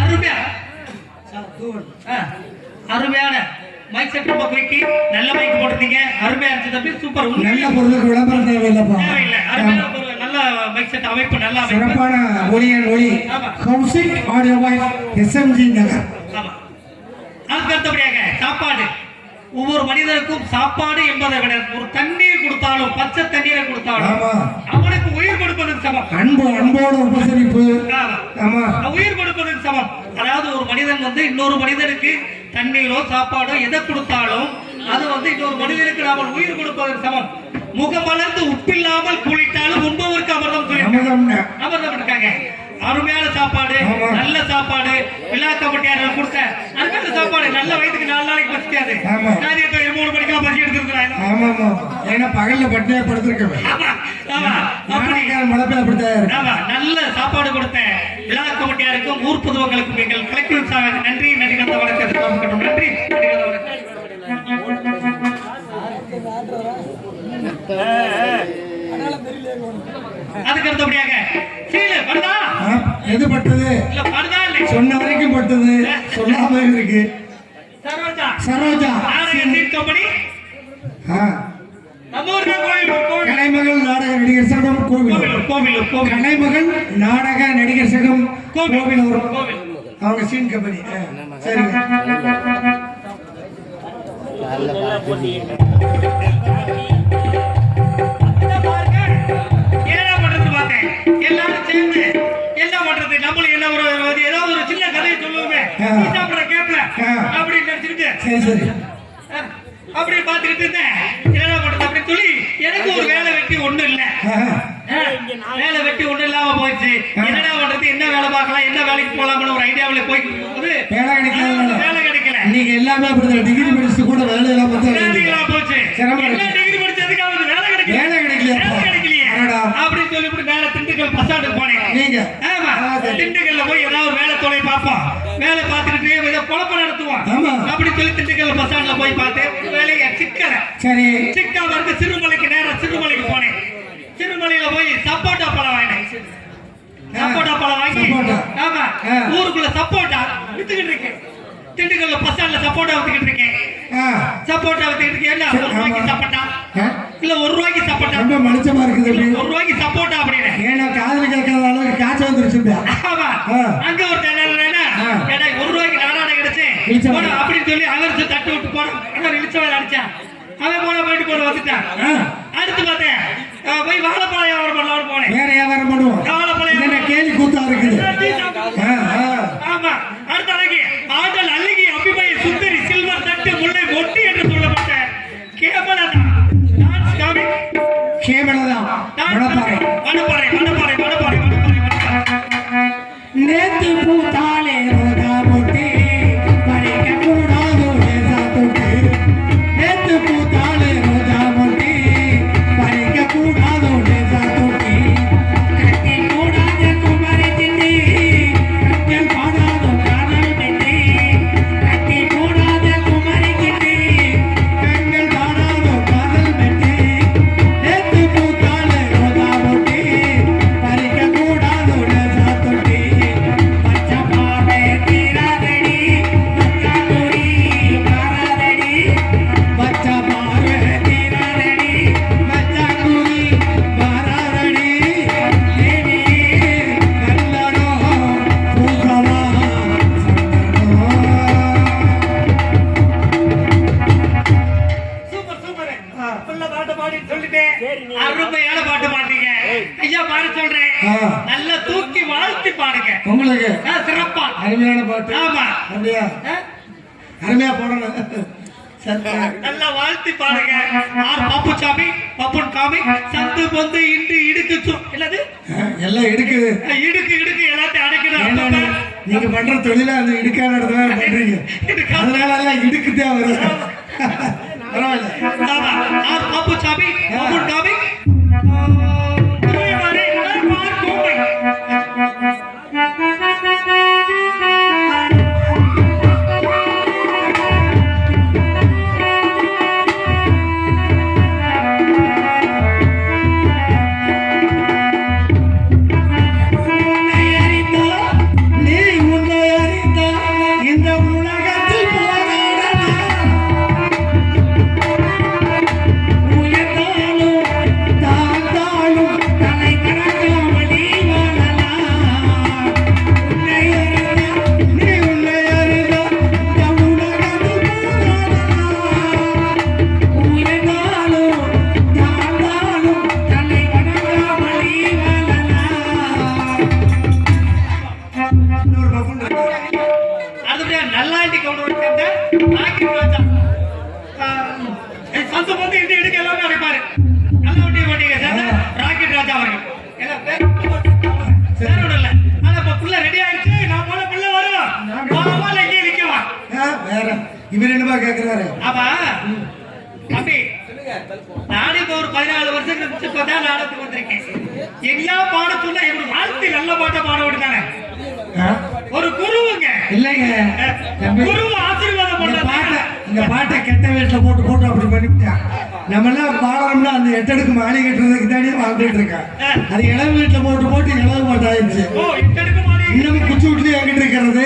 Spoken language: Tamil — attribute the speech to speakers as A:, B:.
A: அருமையா அருமையான மைக் செட் ரொம்ப குயிக்கி நல்ல மைக் போட்டுட்டீங்க. அருமையா இருந்துச்சு தம்பி, சூப்பர்.
B: நல்ல பொருளுக்கு விளம்பரம் தேவையில்லைப்பா.
A: தேவையில்லை. அருமையான பொருள், நல்ல மைக் செட் அமைப்பு, நல்ல அமைப்பு,
B: சிறப்பான ஒளி கௌசிக் ஆடியோ வாய்ஸ் எஸ்எம்ஜி நகர்.
A: ஆமா. அதுக்கு அடுத்தபடியாக சாப்பாடு. ஒவ்வொரு மனிதனுக்கும் சாப்பாடு என்பதை விட ஒரு தண்ணீர் கொடுத்தாலும், பச்சை தண்ணீரை கொடுத்தாலும் அவனுக்கு உயிர் கொடுப்பதற்கு சமம்.
B: அன்போட உபசரிப்பு.
A: உயிர் கொடுப்பதற்கு சமம். அதாவது ஒரு மனிதன் இன்னொரு மனிதனுக்கு தண்ணீரோ சாப்பாடோ எதை கொடுத்தாலும் அது இன்னொரு மனிதனுக்கு நாம உயிர் கொடுப்பதற்கு சமம். முகமலர்ந்து உப்பில்லாமல் குளித்தாலும் உண்பவருக்கு அமிர்தம் இருக்காங்க. அருமையான சாப்பாடு, நல்ல சாப்பாடு. விழா கமிட்டியாளர் கொடுத்த அருமையான சாப்பாடு. நல்ல வயதுக்கு 4 நாளைக்கு பசிக்காது. காரியத்தை 3 மணிக்கா பசி எடுத்துருக்காங்க.
B: பகல்ல பட்டினியா படுத்திருக்கேன்.
A: நல்ல சாப்பாடு கொடுத்த விழா கமிட்டியாருக்கும் ஊர் பொதுமக்களுக்கும் எங்கள் கலெக்டர் சார் நன்றி நடிகர்ந்த வணக்கம். நன்றி. அதுக்கு அடுத்தபடியாக
B: எது பட்டது? சொன்ன வரைக்கும் பட்டது, சொல்லாம இருக்கு. சரோஜா கலைமகள் நாடக நடிகர் சங்கம் கோவில். கலைமகள் நாடக நடிகர் சங்கம் கோவில். அவங்க சீன் கம்பெனி. சரிங்க.
A: எல்லாரும் சேர்ந்து என்ன பண்றது, நம்மளும் என்ன ஏதாவது ஒரு சின்ன கதையை சொல்லுவோமே கேப்ல அப்படின்னு நினைச்சுக்கிட்டு அப்படி பாத்துக்கிட்டு இருந்தேன். என்ன பண்றது அப்படின்னு சொல்லி எனக்கு ஒரு வேலை வெட்டி ஒண்ணு இல்ல. வேலை வெட்டி ஒண்ணு இல்லாம போயிடுச்சு. என்னடா பண்றது, என்ன வேலை பார்க்கலாம், என்ன வேலைக்கு போலாம்னு ஒரு ஐடியாவில போயிட்டு வேலை கிடைக்கல.
B: நீங்க எல்லாமே டிகிரி படிச்சு கூட வேலை இல்லாம
A: போச்சு. டிகிரி படிச்சதுக்காக வேலை கிடைக்கலையே அப்படின்னு சொல்லி மேல திண்டுக்கல் பசாண்டு போனேன். நீங்க திண்டுக்கல்ல போய் ஏதாவது வேலை தொலை பார்ப்போம், வேலை பார்த்துக்கிட்டு பொழப்ப நடத்துவோம் அப்படி சொல்லி திண்டுக்கல் பசாண்டுல போய் பார்த்தேன். வேலையை சிக்காம இருக்கு. சிறுமலைக்கு நேரம் சிறுமலைக்கு போனேன். சிறுமலையில போய் சப்போட்டா பழம் வாங்கினேன். சப்போட்டா பழம் வாங்கி ஊருக்குள்ள சப்போட்டா வித்துக்கிட்டு இருக்கேன். திண்டுக்கல்ல பசாண்டுல சப்போட்டா வித்துக்கிட்டு இருக்கேன். சப்போட்டா வித்துக்கிட்டு இருக்கேன். 1 ரூபாய்க்கு சப்போட்டா இல்ல 1 ரூபாய்க்கு சப்போட்டா.
B: ரொம்ப மனுஷமா இருக்குது.
A: 1 ரூபாய்க்கு சப்போட்டா அப்படின்னு
B: ஏன்னா காதல் கேட்காத அளவுக்கு காய்ச்ச வந்துருச்சு.
A: அங்க ஒரு ஏன்னா 1 ரூபாய்க்கு நாடாட கிடைச்சு அப்படின்னு சொல்லி அவருக்கு தட்டு விட்டு போன இழிச்சவன் அடிச்சான். அவன் போயிட்டு போன வந்துட்டான். அடுத்து பார்த்தேன் போய் வாழைப்பழம் வியாபாரம் பண்ணலாம்னு போனேன்.
B: வேற வியாபாரம் பண்ணுவோம். வாழைப்பழம் கேலி கூத்தா இருக்குது.
A: ஆமா. அடுத்த அழகி ஆடல் அழகி அபிமய சுந்தரி சில்வர் தட்டு முல்லை மொட்டி என்று சொல்லப்பட்ட கேவலதான்
B: நேத்து பூத்தாலே ரோஜா மொட்டி பறிக்க கூடாது தொட்டு. நேத்து பூத்தாலே ரோஜா மொட்டி பறிக்க கூடாது தொட்டி. கட்டி கூடாத குமரி திண்டி கட்டல் பாடாத காதல் திண்டி. கட்டி கூடாத குமரி திண்டி கண்கள் பாடாத காதல் மெட்டி. நேத்து பூத்தாலே ரோஜா மொட்டி பறிக்க கூடாது தொட்டி.
A: அருமையான பாட்டு பாடுறீங்க ஐயா. பாட சொல்றேன், நல்லா தூக்கி வாழ்த்தி பாடுங்க.
B: உங்களுக்கு
A: சிறப்பா
B: அருமையான பாட்டு. ஆமா, அப்படியா? அருமையா போடணும்.
A: நல்லா வாழ்த்தி பாடுங்க. பப்புசாமி பப்புன் காமி சந்து பொந்து இண்டு இடுக்கு என்னது
B: எல்லாம் இடுக்குது.
A: இடுக்கு எல்லாத்தையும் அடைக்கணும்.
B: நீங்க பண்ற தொழில அந்த இடுக்கான இடத்துல பண்றீங்க. அதனால எல்லாம் இடுக்குதே வரும்.
A: பப்புசாமி பப்புன் காமி
B: நீ
A: நல்லாண்டி கவுண்டர் சேர்ந்த ராக்கெட் ராஜா சந்து வந்து இடி எடுக்க எல்லாமே அடைப்பாரு. நல்லாண்டி வண்டியை சேர்ந்த ராக்கெட் ராஜா அவர்கள் எல்லாம் பேர் இல்ல. ஆனா இப்ப புள்ள ரெடி ஆயிடுச்சு. நான் போல புள்ள வரும். மாமால இங்கே நிக்கவா?
B: வேற இவர் என்னமா கேக்குறாரு?
A: ஆமா தம்பி, நானே இப்ப ஒரு 14 வருஷம் கழிச்சு இப்பதான் நாடகத்துக்கு வந்திருக்கேன். எல்லா பாடத்துல என்னோட வாழ்க்கை நல்ல பாட்டை பாட விடுதானே ஒரு குருவுங்க
B: இல்லைங்க.
A: குரு ஆசீர்வாதம் பண்ண
B: இந்த பாட்டை கெட்ட வீட்டுல போட்டு அப்படி பண்ணிவிட்டான். நம்ம எல்லாம் பாடணும்னா அந்த எட்டடுக்கு மாலை கட்டுறதுக்கு தானே வாழ்ந்துட்டு இருக்கான். அது இளவு வீட்டுல போட்டு இளவு பாட்டு ஆயிடுச்சு. இன்னும் குச்சி விட்டு என்கிட்ட இருக்கிறது